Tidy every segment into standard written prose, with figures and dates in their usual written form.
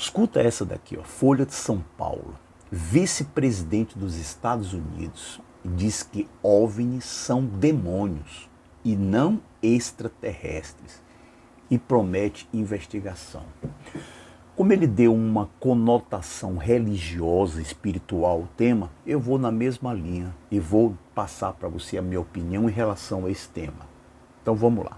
Escuta essa daqui, ó. Folha de São Paulo. Vice-presidente dos Estados Unidos diz que OVNIs são demônios e não extraterrestres e promete investigação. Como ele deu uma conotação religiosa, espiritual ao tema, eu vou na mesma linha e vou passar para você a minha opinião em relação a esse tema. Então vamos lá.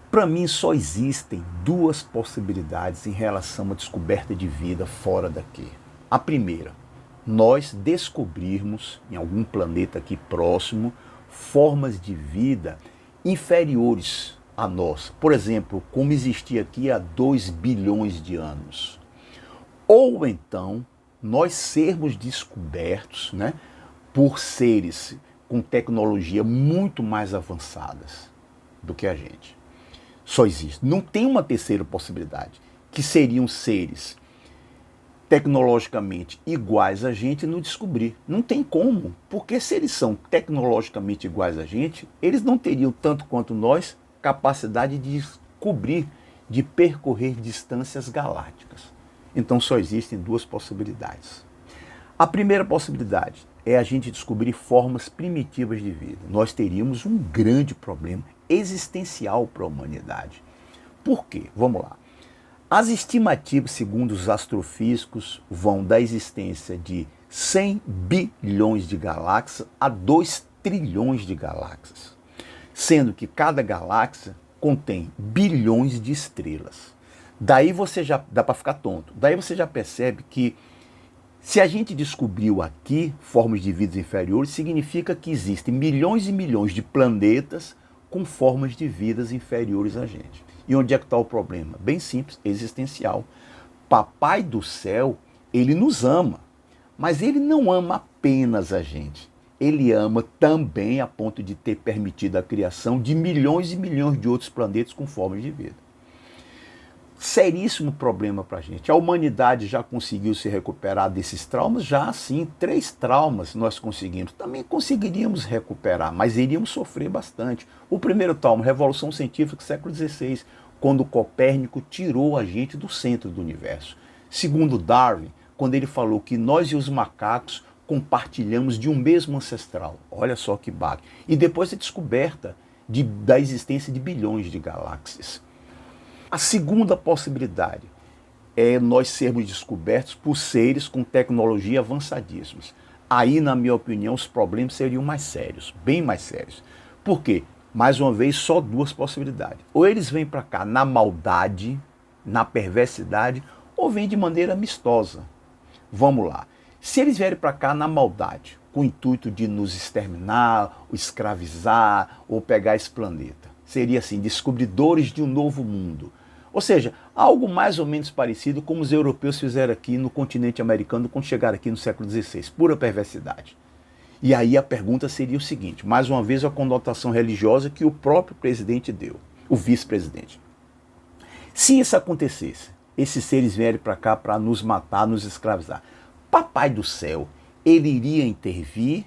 Para mim só existem duas possibilidades em relação à descoberta de vida fora daqui. A primeira, nós descobrirmos em algum planeta aqui próximo formas de vida inferiores a nós. Por exemplo, como existia aqui há 2 bilhões de anos. Ou então, nós sermos descobertos, né, por seres com tecnologia muito mais avançadas do que a gente. Só existe. Não tem uma terceira possibilidade, que seriam seres tecnologicamente iguais a gente e não descobrir. Não tem como, porque se eles são tecnologicamente iguais a gente, eles não teriam, tanto quanto nós, capacidade de descobrir, de percorrer distâncias galácticas. Então só existem duas possibilidades. A primeira possibilidade é a gente descobrir formas primitivas de vida. Nós teríamos um grande problema existencial para a humanidade. Por quê? Vamos lá. As estimativas, segundo os astrofísicos, vão da existência de 100 bilhões de galáxias a 2 trilhões de galáxias, sendo que cada galáxia contém bilhões de estrelas. Daí você já dá para ficar tonto. Daí você já percebe que se a gente descobriu aqui formas de vidas inferiores, significa que existem milhões e milhões de planetas com formas de vidas inferiores a gente. E onde é que está o problema? Bem simples, existencial. Papai do céu, ele nos ama, mas ele não ama apenas a gente. Ele ama também a ponto de ter permitido a criação de milhões e milhões de outros planetas com formas de vida. Seríssimo problema para a gente. A humanidade já conseguiu se recuperar desses traumas? Já sim, 3 traumas nós conseguimos. Também conseguiríamos recuperar, mas iríamos sofrer bastante. O primeiro trauma, Revolução Científica, século XVI, quando Copérnico tirou a gente do centro do universo. Segundo Darwin, quando ele falou que nós e os macacos compartilhamos de um mesmo ancestral. Olha só que baque. E depois a descoberta da existência de bilhões de galáxias. A segunda possibilidade é nós sermos descobertos por seres com tecnologia avançadíssimas. Aí, na minha opinião, os problemas seriam mais sérios, bem mais sérios. Por quê? Mais uma vez, só duas possibilidades. Ou eles vêm para cá na maldade, na perversidade, ou vêm de maneira amistosa. Vamos lá. Se eles vierem para cá na maldade, com o intuito de nos exterminar, ou escravizar, ou pegar esse planeta, seria assim, descobridores de um novo mundo. Ou seja, algo mais ou menos parecido como os europeus fizeram aqui no continente americano quando chegaram aqui no século XVI. Pura perversidade. E aí a pergunta seria o seguinte, mais uma vez a conotação religiosa que o próprio presidente deu, o vice-presidente. Se isso acontecesse, esses seres vierem para cá para nos matar, nos escravizar, Papai do céu, ele iria intervir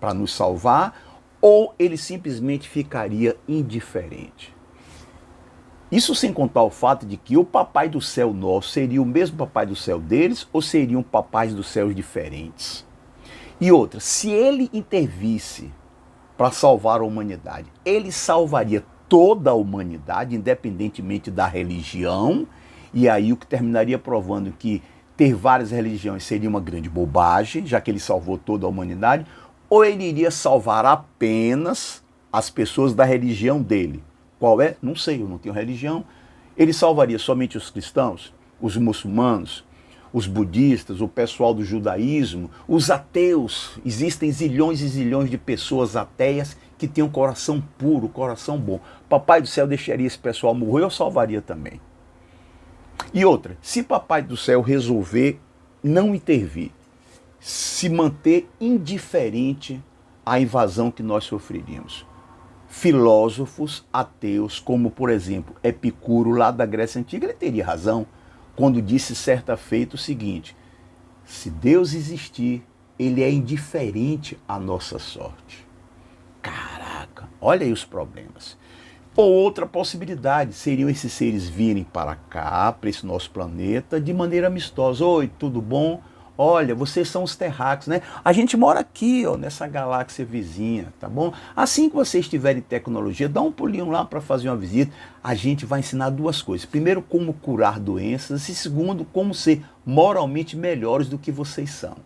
para nos salvar ou ele simplesmente ficaria indiferente? Isso sem contar o fato de que o Papai do céu nosso seria o mesmo Papai do céu deles ou seriam papais dos céus diferentes? E outra, se ele intervisse para salvar a humanidade, ele salvaria toda a humanidade, independentemente da religião, e aí o que terminaria provando que ter várias religiões seria uma grande bobagem, já que ele salvou toda a humanidade, ou ele iria salvar apenas as pessoas da religião dele? Qual é? Não sei, eu não tenho religião. Ele salvaria somente os cristãos, os muçulmanos, os budistas, o pessoal do judaísmo, os ateus? Existem zilhões e zilhões de pessoas ateias que têm um coração puro, coração bom. Papai do céu deixaria esse pessoal morrer ou salvaria também? E outra, se Papai do céu resolver não intervir, se manter indiferente à invasão que nós sofreríamos, filósofos ateus, como por exemplo Epicuro, lá da Grécia Antiga, ele teria razão quando disse certa feita o seguinte: se Deus existir, ele é indiferente à nossa sorte. Caraca, olha aí os problemas. Ou outra possibilidade, seriam esses seres virem para cá, para esse nosso planeta, de maneira amistosa. Oi, tudo bom? Olha, vocês são os terráqueos, né? A gente mora aqui, ó, nessa galáxia vizinha, tá bom? Assim que vocês tiverem tecnologia, dá um pulinho lá para fazer uma visita. A gente vai ensinar duas coisas. Primeiro, como curar doenças e segundo, como ser moralmente melhores do que vocês são.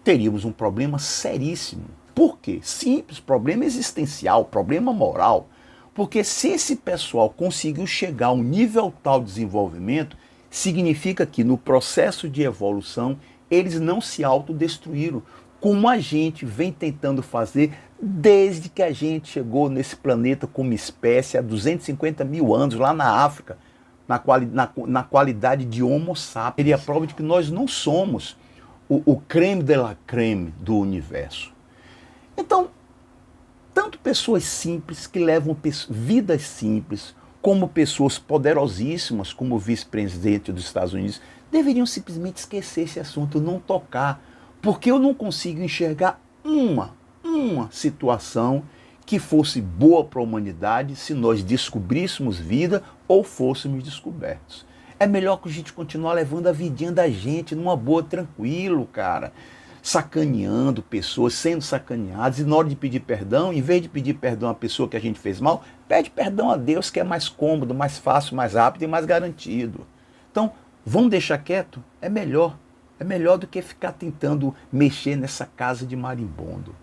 Teríamos um problema seríssimo. Por quê? Simples, problema existencial, problema moral. Porque se esse pessoal conseguiu chegar a um nível tal de desenvolvimento, significa que no processo de evolução eles não se autodestruíram, como a gente vem tentando fazer desde que a gente chegou nesse planeta como espécie há 250 mil anos, lá na África, na qualidade de Homo sapiens. Seria a prova de que nós não somos o creme de la creme do universo. Então, tanto pessoas simples que levam vidas simples, como pessoas poderosíssimas, como o vice-presidente dos Estados Unidos, deveriam simplesmente esquecer esse assunto, não tocar, porque eu não consigo enxergar uma situação que fosse boa para a humanidade se nós descobríssemos vida ou fôssemos descobertos. É melhor que a gente continuar levando a vidinha da gente numa boa, tranquilo, cara. Sacaneando pessoas, sendo sacaneadas, e na hora de pedir perdão, em vez de pedir perdão à pessoa que a gente fez mal, pede perdão a Deus, que é mais cômodo, mais fácil, mais rápido e mais garantido. Então, vamos deixar quieto? É melhor do que ficar tentando mexer nessa casa de marimbondo.